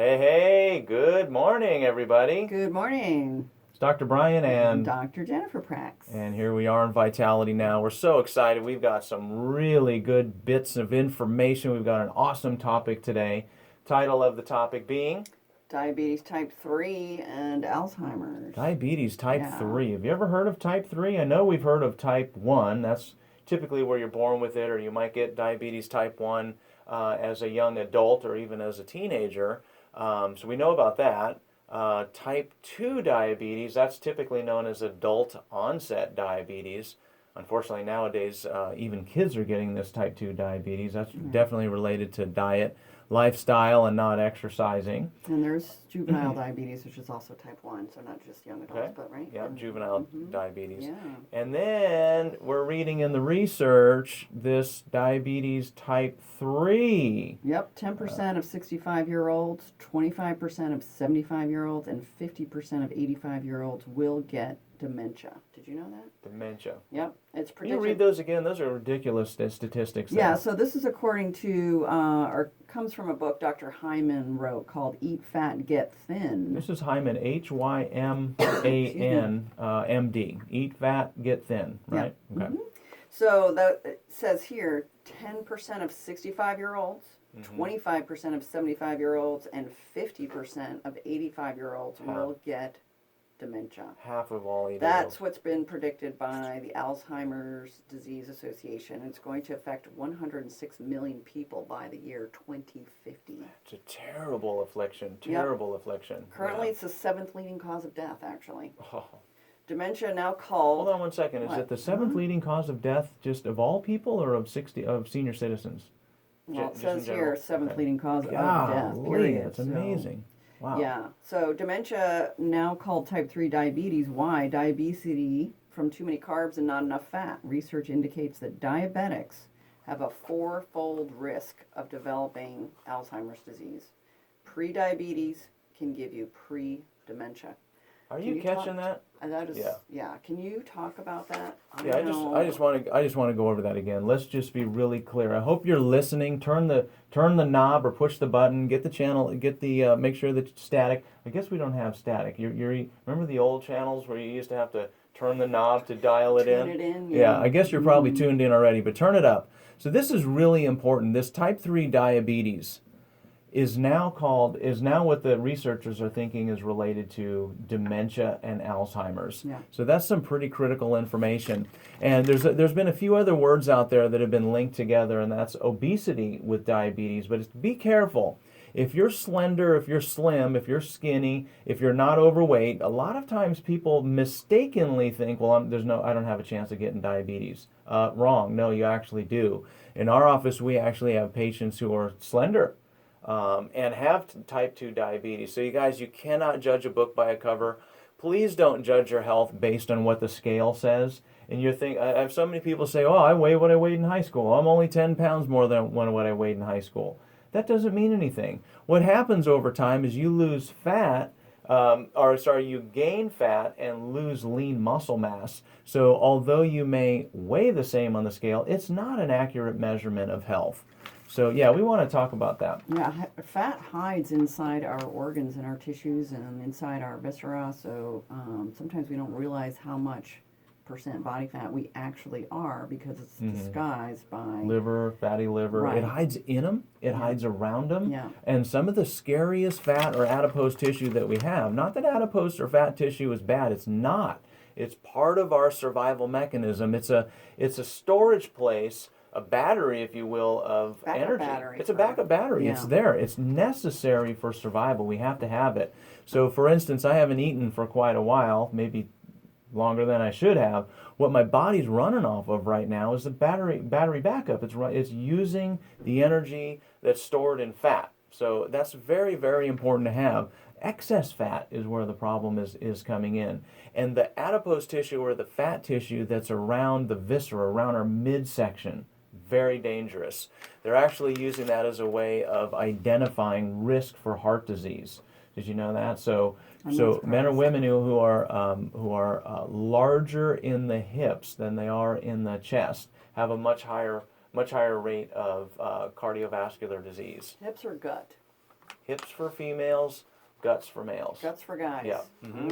Hey, good morning, everybody. Good morning. It's Dr. Brian and Dr. Jennifer Prax. And here we are in Vitality Now. We're so excited. We've got some really good bits of information. We've got an awesome topic today. Title of the topic being Diabetes type 3 and Alzheimer's. Diabetes type 3. Have you ever heard of type 3? I know we've heard of type 1. That's typically where you're born with it, or you might get diabetes type 1 as a young adult or even as a teenager. So we know about that. Type 2 diabetes, that's typically known as adult onset diabetes. Unfortunately, nowadays, even kids are getting this type 2 diabetes. That's definitely related to diet, lifestyle, and not exercising. And there's juvenile diabetes, which is also type 1, so not just young adults, but right? Yeah, juvenile diabetes. Yeah. And then we're reading in the research this diabetes type 3. Yep, 10% of 65-year-olds, 25% of 75-year-olds, and 50% of 85-year-olds will get dementia. Did you know that? Dementia. Yep, it's Can you predicted. read those again? Those are ridiculous statistics. Yeah, so this is according to, or comes from a book Dr. Hyman wrote called Eat Fat, Get Thin. This is Hyman, Hyman, MD. Eat fat, get thin, right? Yeah. Okay. So it says here 10% of 65-year-olds, 25% of 75-year-olds, and 50% of 85-year-olds will get dementia. Half of all 80-year-olds. That's what's been predicted by the Alzheimer's Disease Association. It's going to affect 106 million people by the year 2050. It's a terrible affliction, affliction. Currently, it's the 7th leading cause of death, actually. Oh. Dementia now called... Hold on one second. Is it the 7th leading cause of death just of all people or of senior citizens? Well, it says here 7th leading cause of death, period. That's amazing. Wow. Yeah. So dementia, now called type 3 diabetes. Why? Diabetes from too many carbs and not enough fat. Research indicates that diabetics have a 4-fold risk of developing Alzheimer's disease. Pre-diabetes can give you pre-dementia. Are you catching that? That is, yeah. Can you talk about that? I just want to go over that again. Let's just be really clear. I hope you're listening. Turn the knob or push the button. Get the channel. Get the make sure that it's static. I guess we don't have static. You're remember the old channels where you used to have to turn the knob to dial it in? Turn it in. Yeah. I guess you're probably tuned in already, but turn it up. So this is really important. This type 3 diabetes is now what the researchers are thinking is related to dementia and Alzheimer's. Yeah. So that's some pretty critical information. And there's been a few other words out there that have been linked together, and that's obesity with diabetes. But be careful. If you're slender, if you're slim, if you're skinny, if you're not overweight, a lot of times people mistakenly think, well, I don't have a chance of getting diabetes. Wrong. No, you actually do. In our office, we actually have patients who are slender. And have type 2 diabetes. So you guys, you cannot judge a book by a cover. Please don't judge your health based on what the scale says. And I have so many people say, oh, I weigh what I weighed in high school. I'm only 10 pounds more than what I weighed in high school. That doesn't mean anything. What happens over time is you lose fat, you gain fat and lose lean muscle mass. So although you may weigh the same on the scale, it's not an accurate measurement of health. So, yeah, we want to talk about that. Yeah, fat hides inside our organs and our tissues and inside our viscera, so sometimes we don't realize how much percent body fat we actually are because it's disguised by... Liver, fatty liver. Right. It hides in them. It hides around them. Yeah. And some of the scariest fat or adipose tissue that we have, not that adipose or fat tissue is bad, it's not. It's part of our survival mechanism. It's a storage place, a battery, if you will, of energy. It's a backup battery. Yeah. It's there. It's necessary for survival. We have to have it. So, for instance, I haven't eaten for quite a while, maybe longer than I should have. What my body's running off of right now is the battery backup. It's using the energy that's stored in fat. So that's very, very important to have. Excess fat is where the problem is coming in. And the adipose tissue or the fat tissue that's around the viscera, around our midsection, very dangerous. They're actually using that as a way of identifying risk for heart disease. Did you know that? So men or women who are larger in the hips than they are in the chest have a much higher rate of cardiovascular disease. Hips or gut? Hips for females, guts for males. Guts for guys. Yeah,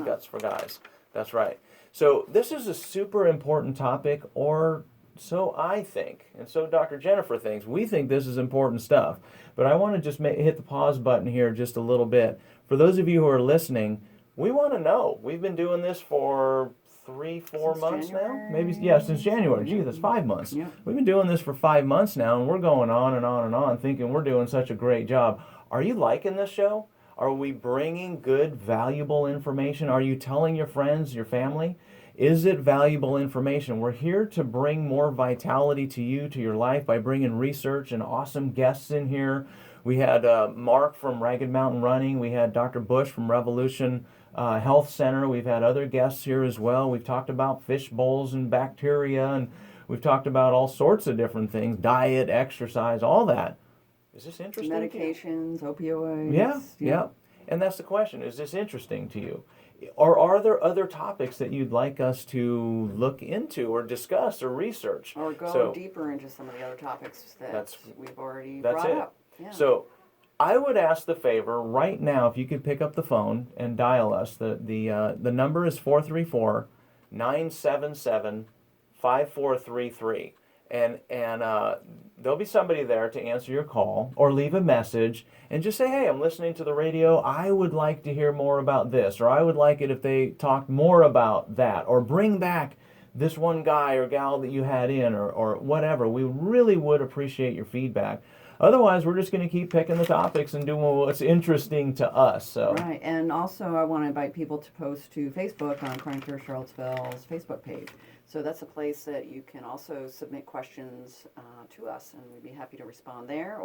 guts for guys. That's right. So this is a super important topic, or so I think, and so Dr. Jennifer thinks. We think this is important stuff. But I want to just hit the pause button here just a little bit. For those of you who are listening, we want to know. We've been doing this for 3-4 months January. now. Maybe, yeah, since January. Gee, that's 5 months. Yeah. We've been doing this for 5 months now, and we're going on and on and on, thinking we're doing such a great job. Are you liking this show? Are we bringing good, valuable information? Are you telling your friends, your family? Is it valuable information? We're here to bring more vitality to you, to your life, by bringing research and awesome guests in here. We had Mark from Ragged Mountain Running. We had Dr. Bush from Revolution Health Center. We've had other guests here as well. We've talked about fish bowls and bacteria, and we've talked about all sorts of different things, diet, exercise, all that. Is this interesting? Medications, opioids. Yeah. And that's the question. Is this interesting to you? Or are there other topics that you'd like us to look into or discuss or research? Or go deeper into some of the other topics that we've already brought up. Yeah. So I would ask the favor right now, if you could pick up the phone and dial us. The number is 434-977-5433. And there'll be somebody there to answer your call or leave a message and just say, hey, I'm listening to the radio. I would like to hear more about this, or I would like it if they talked more about that, or bring back this one guy or gal that you had in, or whatever. We really would appreciate your feedback. Otherwise, we're just going to keep picking the topics and doing what's interesting to us. So. Right, and also I want to invite people to post to Facebook on Chronic Care Charlottesville's Facebook page. So that's a place that you can also submit questions to us, and we'd be happy to respond there,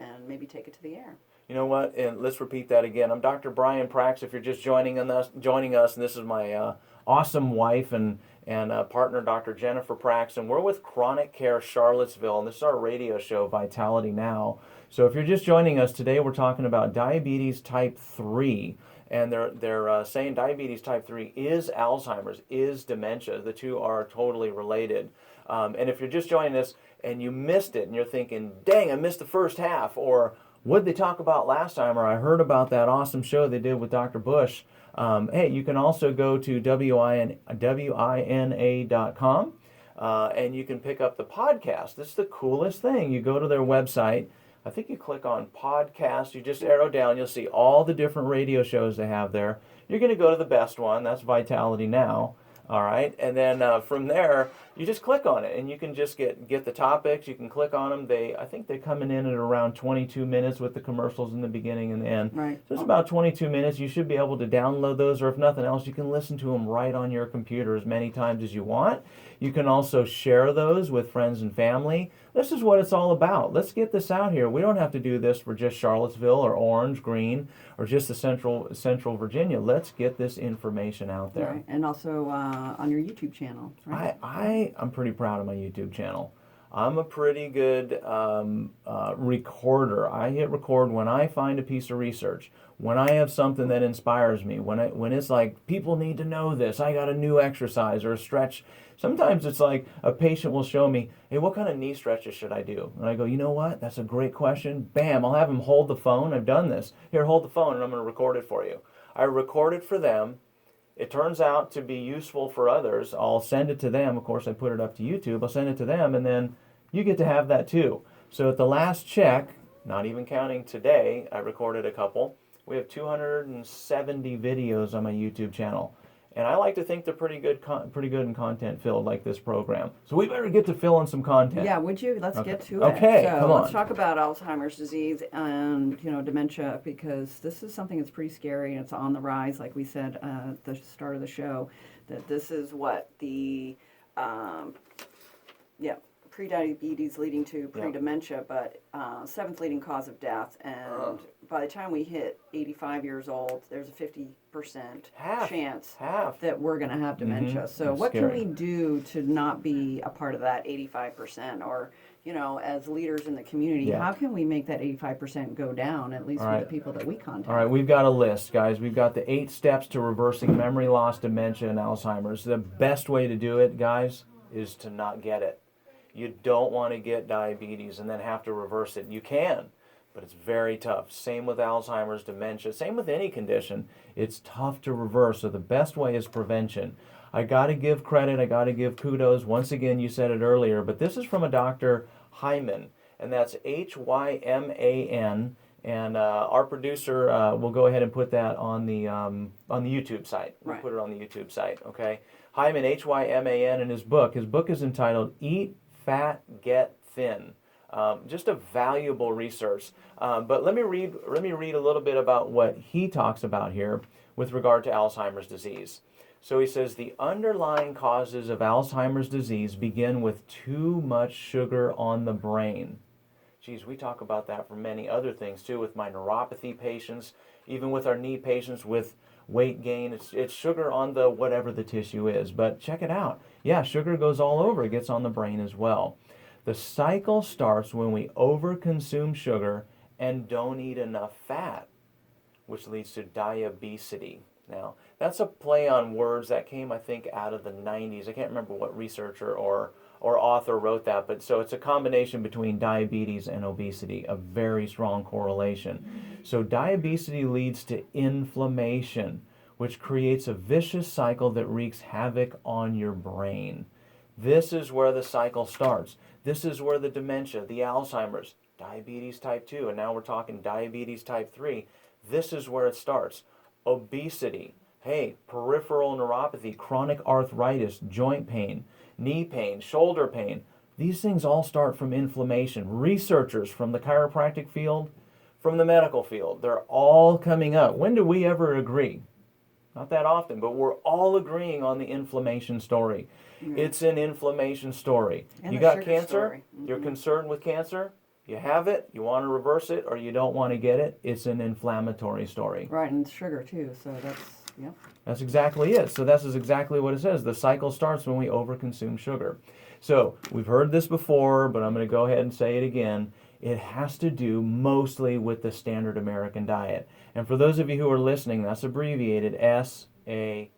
and maybe take it to the air. You know what? And let's repeat that again. I'm Dr. Brian Prax. If you're just joining us, and this is my awesome wife and partner, Dr. Jennifer Prax, and we're with Chronic Care Charlottesville, and this is our radio show, Vitality Now. So if you're just joining us today, we're talking about diabetes type 3. And they're saying diabetes type 3 is Alzheimer's, is dementia. The two are totally related. And if you're just joining us and you missed it and you're thinking, dang, I missed the first half, or what did they talk about last time, or I heard about that awesome show they did with Dr. Bush, hey, you can also go to WINA.com and you can pick up the podcast. This is the coolest thing. You go to their website. I think you click on podcast, you just arrow down, you'll see all the different radio shows they have there. You're going to go to the best one, that's Vitality Now, all right? And then from there, you just click on it, and you can just get the topics, you can click on them. I think they're coming in at around 22 minutes with the commercials in the beginning and the end. Right. So it's about 22 minutes. You should be able to download those, or if nothing else, you can listen to them right on your computer as many times as you want. You can also share those with friends and family. This is what it's all about. Let's get this out here. We don't have to do this for just Charlottesville or Orange, Green, or just the Central Virginia. Let's get this information out there. Right. And also on your YouTube channel. Right? I'm pretty proud of my YouTube channel. I'm a pretty good recorder. I hit record when I find a piece of research, when I have something that inspires me, when it's like, people need to know this, I got a new exercise or a stretch. Sometimes it's like a patient will show me, hey, what kind of knee stretches should I do? And I go, you know what? That's a great question. Bam, I'll have them hold the phone. I've done this. Here, hold the phone, and I'm going to record it for you. I record it for them. It turns out to be useful for others. I'll send it to them. Of course, I put it up to YouTube. I'll send it to them, and then you get to have that too. So at the last check, not even counting today, I recorded a couple. We have 270 videos on my YouTube channel. And I like to think they're pretty good and content filled, like this program. So we better get to filling some content. Yeah, would you? Let's get to it. Okay, so come on. Let's talk about Alzheimer's disease and dementia, because this is something that's pretty scary and it's on the rise. Like we said at the start of the show, that this is what the pre-diabetes leading to pre-dementia, but seventh leading cause of death. And by the time we hit 85 years old, there's a 50% chance that we're going to have dementia. So That's what scary. can we do to not be a part of that 85%? Or, as leaders in the community, how can we make that 85% go down, at least with the people that we contact? All right, we've got a list, guys. We've got the 8 steps to reversing memory loss, dementia, and Alzheimer's. The best way to do it, guys, is to not get it. You don't want to get diabetes and then have to reverse it. You can, but it's very tough. Same with Alzheimer's, dementia, same with any condition. It's tough to reverse, so the best way is prevention. I got to give credit, I got to give kudos. Once again, you said it earlier, but this is from a Dr. Hyman, and that's Hyman. And our producer will go ahead and put that on the YouTube site. We'll Right. put it on the YouTube site, okay? Hyman, Hyman, in his book. His book is entitled "Eat Fat, Get Thin." Just a valuable resource. But let me read a little bit about what he talks about here with regard to Alzheimer's disease. So he says the underlying causes of Alzheimer's disease begin with too much sugar on the brain. Geez, we talk about that for many other things too, with my neuropathy patients, even with our knee patients with weight gain. It's sugar on the whatever the tissue is. But check it out. Yeah, sugar goes all over. It gets on the brain as well. The cycle starts when we overconsume sugar and don't eat enough fat, which leads to diabetes. Now, that's a play on words that came, I think, out of the 90s. I can't remember what researcher or author wrote that, but so it's a combination between diabetes and obesity, a very strong correlation. So diabetes leads to inflammation, which creates a vicious cycle that wreaks havoc on your brain. This is where the cycle starts. This is where the dementia, the Alzheimer's, diabetes type 2, and now we're talking diabetes type 3. This is where it starts. Obesity, hey, peripheral neuropathy, chronic arthritis, joint pain, knee pain, shoulder pain. These things all start from inflammation. Researchers from the chiropractic field, from the medical field, they're all coming up. When do we ever agree? Not that often, but we're all agreeing on the inflammation story. It's an inflammation story. And you the got sugar cancer, story. you're concerned with cancer, you have it, you want to reverse it, or you don't want to get it, it's an inflammatory story. Right, and sugar too. So that's, yep. That's exactly it. So this is exactly what it says. The cycle starts when we overconsume sugar. So we've heard this before, but I'm going to go ahead and say it again. It has to do mostly with the standard American diet. And for those of you who are listening, that's abbreviated SAD.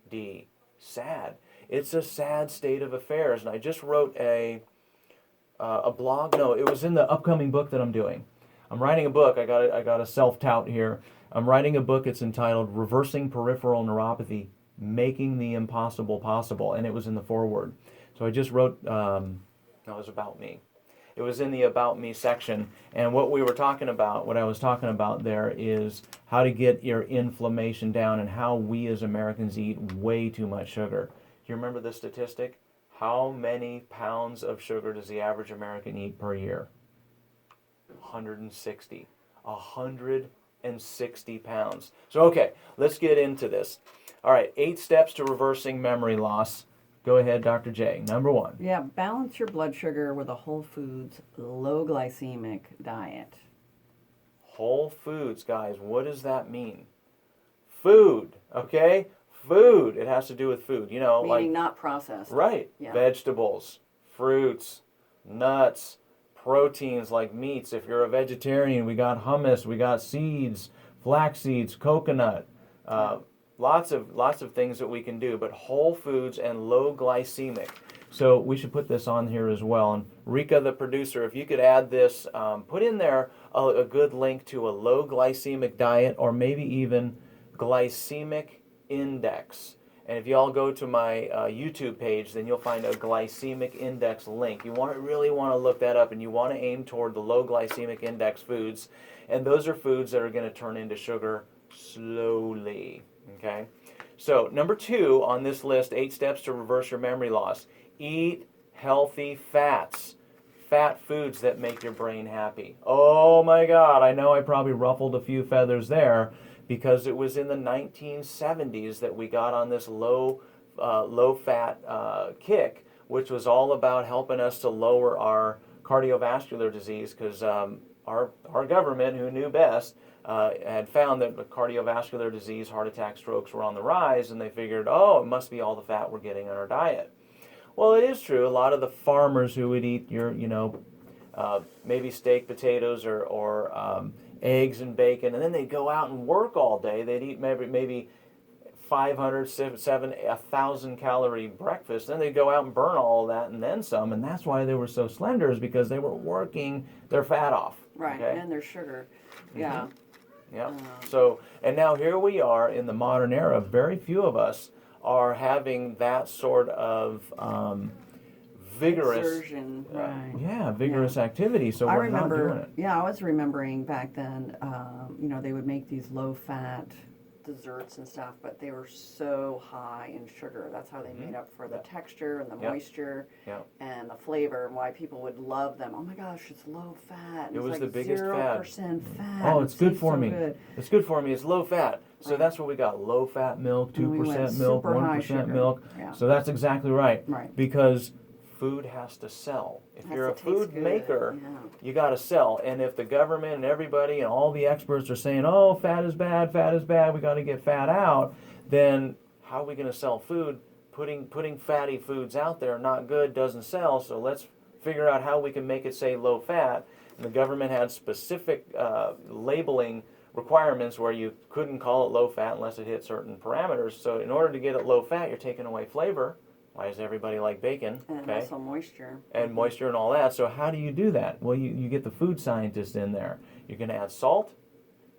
SAD. It's a sad state of affairs. And I just wrote a blog. No, it was in the upcoming book that I'm doing. I'm writing a book. I got a self-tout here. I'm writing a book. It's entitled Reversing Peripheral Neuropathy, Making the Impossible Possible. And it was in the foreword. So I just wrote, it was about me. It was in the About Me section. And what I was talking about there is how to get your inflammation down and how we as Americans eat way too much sugar. Do you remember the statistic? How many pounds of sugar does the average American eat per year? 160. 160 pounds. So, okay, let's get into this. All right, 8 steps to reversing memory loss. Go ahead, Dr. J. Number 1. Yeah, balance your blood sugar with a whole foods, low glycemic diet. Whole foods, guys. What does that mean? Food, okay? Food. It has to do with food. You know, Meaning not processed. Right. Yeah. Vegetables, fruits, nuts, proteins like meats. If you're a vegetarian, we got hummus, we got seeds, flax seeds, coconut. Lots of things that we can do, but whole foods and low glycemic. So we should put this on here as well. And Rika, the producer, if you could add this, put in there a good link to a low glycemic diet or maybe even glycemic index. And if you all go to my YouTube page, then you'll find a glycemic index link. You really want to look that up, and you want to aim toward the low glycemic index foods. And those are foods that are going to turn into sugar slowly. Okay, so number 2 on this list, 8 steps to reverse your memory loss. Eat healthy fats. Fat foods that make your brain happy. Oh my God, I know I probably ruffled a few feathers there because it was in the 1970s that we got on this low-fat kick, which was all about helping us to lower our cardiovascular disease because our government, who knew best, had found that cardiovascular disease, heart attack, strokes were on the rise, and they figured, oh, it must be all the fat we're getting in our diet. Well, it is true. A lot of the farmers who would eat your, maybe steak, potatoes, or eggs and bacon, and then they'd go out and work all day. They'd eat maybe 500, 1,000 calorie breakfast. Then they'd go out and burn all of that and then some. And that's why they were so slender, is because they were working their fat off. Right, Okay? and there's sugar. Yeah. Yeah. So, and now here we are in the modern era. Very few of us are having that sort of vigorous, Exertion, right. vigorous activity. So I we're not doing remember, it. yeah, I was remembering back then, you know, they would make these low-fat desserts and stuff, but they were so high in sugar. That's how they made up for the texture and the moisture and the flavor, and why people would love them. Oh my gosh, it's low fat. It was like the biggest fad. 0% fat. Oh, it's good for so me. Good. It's good for me. It's low fat. So that's what we got. Low fat milk, 2% milk, 1% milk. Yeah. So that's exactly right. Right. Because food has to sell. If you're a food maker, you got to sell. And if the government and everybody and all the experts are saying, oh, fat is bad, we got to get fat out, then how are we going to sell food? Putting fatty foods out there, not good, doesn't sell. So let's figure out how we can make it say low fat. And the government had specific labeling requirements where you couldn't call it low fat unless it hit certain parameters. So in order to get it low fat, you're taking away flavor. Why does everybody like bacon? And also moisture. And moisture and all that. So how do you do that? Well, you get the food scientist in there. You're going to add salt.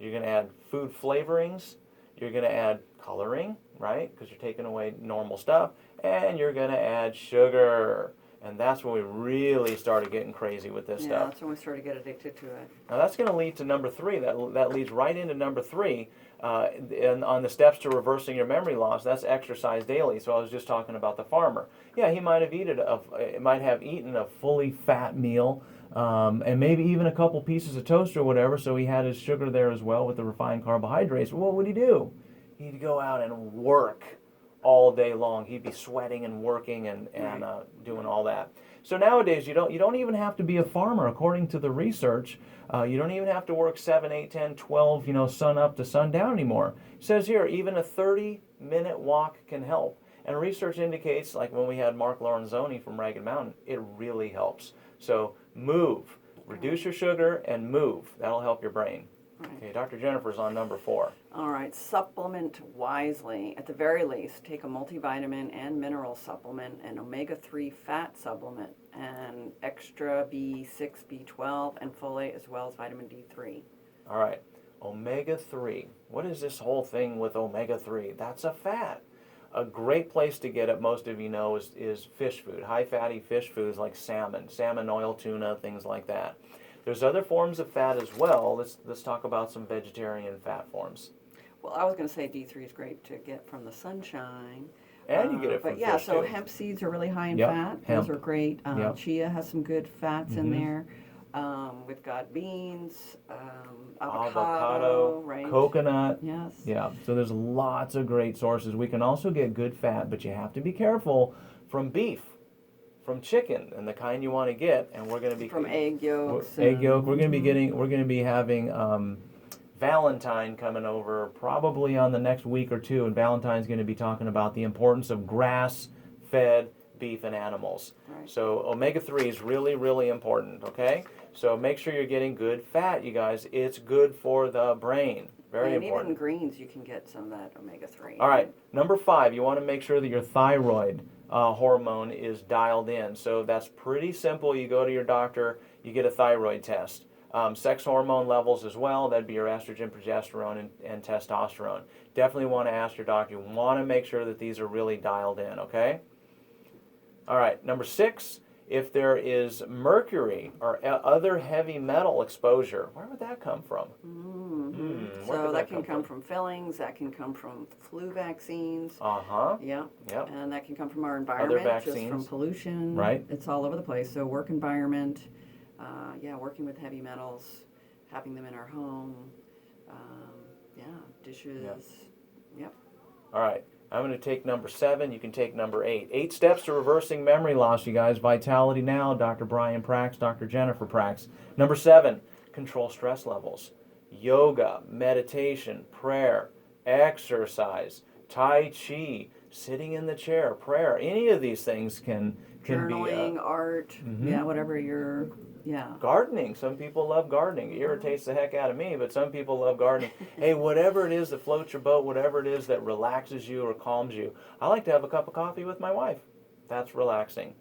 You're going to add food flavorings. You're going to add coloring, right? Because you're taking away normal stuff. And you're going to add sugar. And that's when we really started getting crazy with this stuff. Yeah, that's when we started to get addicted to it. Now that's going to lead to number 3. That leads right into number 3. And on the steps to reversing your memory loss, that's exercise daily. So I was just talking about the farmer. Yeah, he might have eaten a fully fat meal, and maybe even a couple pieces of toast or whatever. So he had his sugar there as well with the refined carbohydrates. Well, what would he do? He'd go out and work all day long. He'd be sweating and working and doing all that. So nowadays, you don't even have to be a farmer, according to the research. You don't even have to work 7, 8, 10, 12, sun up to sundown anymore. It says here, even a 30-minute walk can help. And research indicates, like when we had Mark Lorenzoni from Ragged Mountain, it really helps. So move, reduce your sugar, and move. That'll help your brain. Right. Okay, Dr. Jennifer's on number 4. All right, supplement wisely. At the very least, take a multivitamin and mineral supplement, an omega-3 fat supplement, and extra B6, B12, and folate, as well as vitamin D3. All right, omega-3. What is this whole thing with omega-3? That's a fat. A great place to get it, most of you know, is fish food, high-fatty fish foods like salmon oil, tuna, things like that. There's other forms of fat as well. Let's talk about some vegetarian fat forms. Well, I was going to say D3 is great to get from the sunshine. And you get it from fish so too. hemp seeds are really high in fat. Those are great. Chia has some good fats in there. We've got beans, avocado, right? Coconut. Yes. Yeah, so there's lots of great sources. We can also get good fat, but you have to be careful from beef, from chicken, and the kind you want to get. And we're going to be from egg yolks. Egg yolk. We're going to be having Valentine coming over probably on the next week or two, and Valentine's going to be talking about the importance of grass-fed beef and animals. Right. So omega-3 is really, really important, okay? So make sure you're getting good fat, you guys. It's good for the brain. Very important. And even greens, you can get some of that omega-3. All right, number 5, you want to make sure that your thyroid hormone is dialed in. So that's pretty simple. You go to your doctor, you get a thyroid test. Sex hormone levels as well, that'd be your estrogen, progesterone, and testosterone. Definitely want to ask your doctor. You want to make sure that these are really dialed in, okay? All right, number 6, if there is mercury or other heavy metal exposure, where would that come from? So that can come from fillings, that can come from flu vaccines. Yeah. Yep. And that can come from our environment, other vaccines. just from pollution. Right. It's all over the place. So work environment, working with heavy metals, having them in our home, dishes. Yep. All right. I'm going to take number 7. You can take number 8. 8 steps to reversing memory loss, you guys. Vitality Now, Dr. Brian Prax, Dr. Jennifer Prax. Number 7, control stress levels. Yoga, meditation, prayer, exercise, Tai Chi, sitting in the chair, prayer. Any of these things can journaling, be... art, whatever you're... Yeah. Gardening. Some people love gardening. It irritates the heck out of me, but some people love gardening. Hey, whatever it is that floats your boat, whatever it is that relaxes you or calms you. I like to have a cup of coffee with my wife. That's relaxing.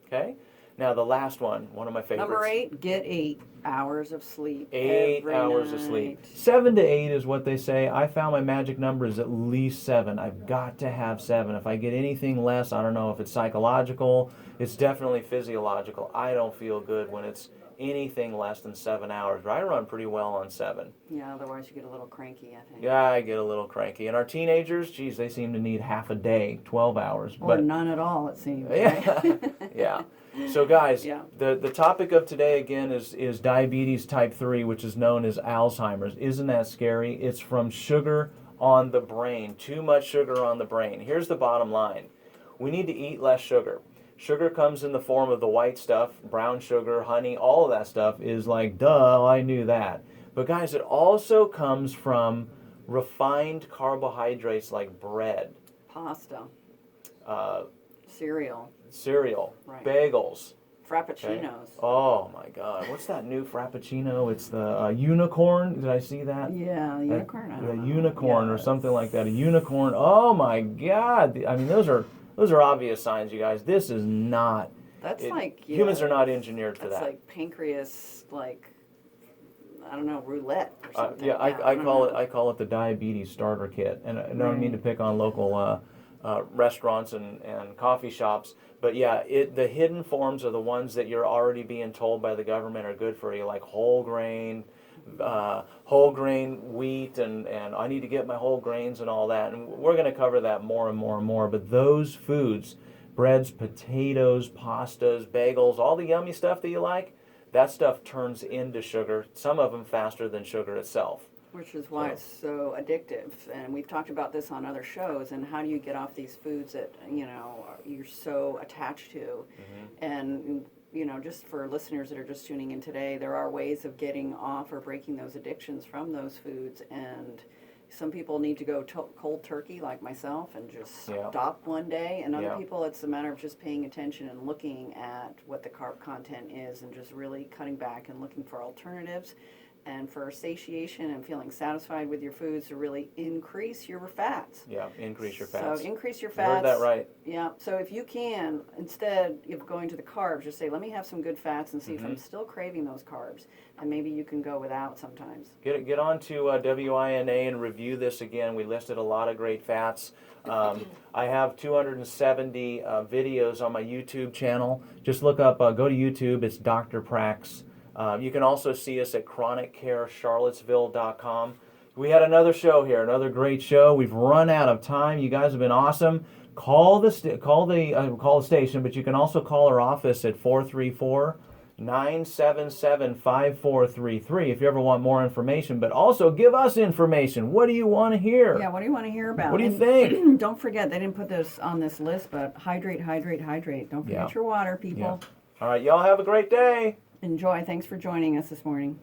Okay? Now the last one of my favorites. Number 8, get 8 hours of sleep. 8 every hours of night. sleep. 7 to 8 is what they say. I found my magic number is at least 7. I've got to have 7. If I get anything less, I don't know if it's psychological. It's definitely physiological. I don't feel good when it's anything less than 7 hours. But I run pretty well on 7. Yeah, otherwise you get a little cranky, I think. Yeah, I get a little cranky. And our teenagers, geez, they seem to need half a day, 12 hours. Or none at all, it seems. Yeah, Right? yeah. So guys, Yeah. the topic of today again is diabetes type 3, which is known as Alzheimer's. Isn't that scary? It's from sugar on the brain. Too much sugar on the brain. Here's the bottom line. We need to eat less sugar. Sugar comes in the form of the white stuff, brown sugar, honey, all of that stuff is like, duh, I knew that. But guys, it also comes from refined carbohydrates like bread, Pasta, uh, cereal, cereal, Right. bagels. frappuccinos. Oh my God! What's that new Frappuccino? It's the unicorn. Did I see that? Yeah, unicorn. I A don't know. unicorn or Yes. something like that. A unicorn. Oh my God! I mean, those are obvious signs, you guys. This is not. That's humans are not engineered for that's that. like pancreas, like, I don't know, roulette or something. Yeah, I don't call know. it the diabetes starter kit, and I don't mean to pick on local restaurants and coffee shops, but yeah, the hidden forms are the ones that you're already being told by the government are good for you, like whole grain wheat, and I need to get my whole grains and all that, and we're going to cover that more and more and more. But those foods, breads, potatoes, pastas, bagels, all the yummy stuff that you like, that stuff turns into sugar, some of them faster than sugar itself. Which is why it's so addictive, and we've talked about this on other shows. And how do you get off these foods that you're so attached to? Mm-hmm. And just for listeners that are just tuning in today, there are ways of getting off or breaking those addictions from those foods. And some people need to go cold turkey, like myself, and just stop one day. And other people, it's a matter of just paying attention and looking at what the carb content is, and just really cutting back and looking for alternatives. And for satiation and feeling satisfied with your foods, to really increase your fats. Yeah, increase your fats. So increase your You fats. heard that right. Yeah. So if you can, instead of going to the carbs, just say, let me have some good fats and see if I'm still craving those carbs. And maybe you can go without sometimes. Get on to WINA and review this again. We listed a lot of great fats. I have 270 videos on my YouTube channel. Just look up, go to YouTube. It's Dr. Prax. You can also see us at chroniccarecharlottesville.com. We had another show here, another great show. We've run out of time. You guys have been awesome. Call the station, but you can also call our office at 434-977-5433 if you ever want more information. But also give us information. What do you want to hear? Yeah, what do you want to hear about? What do you think? Don't forget, they didn't put this on this list, but hydrate. Don't forget your water, people. Yeah. All right, y'all have a great day. Enjoy. Thanks for joining us this morning.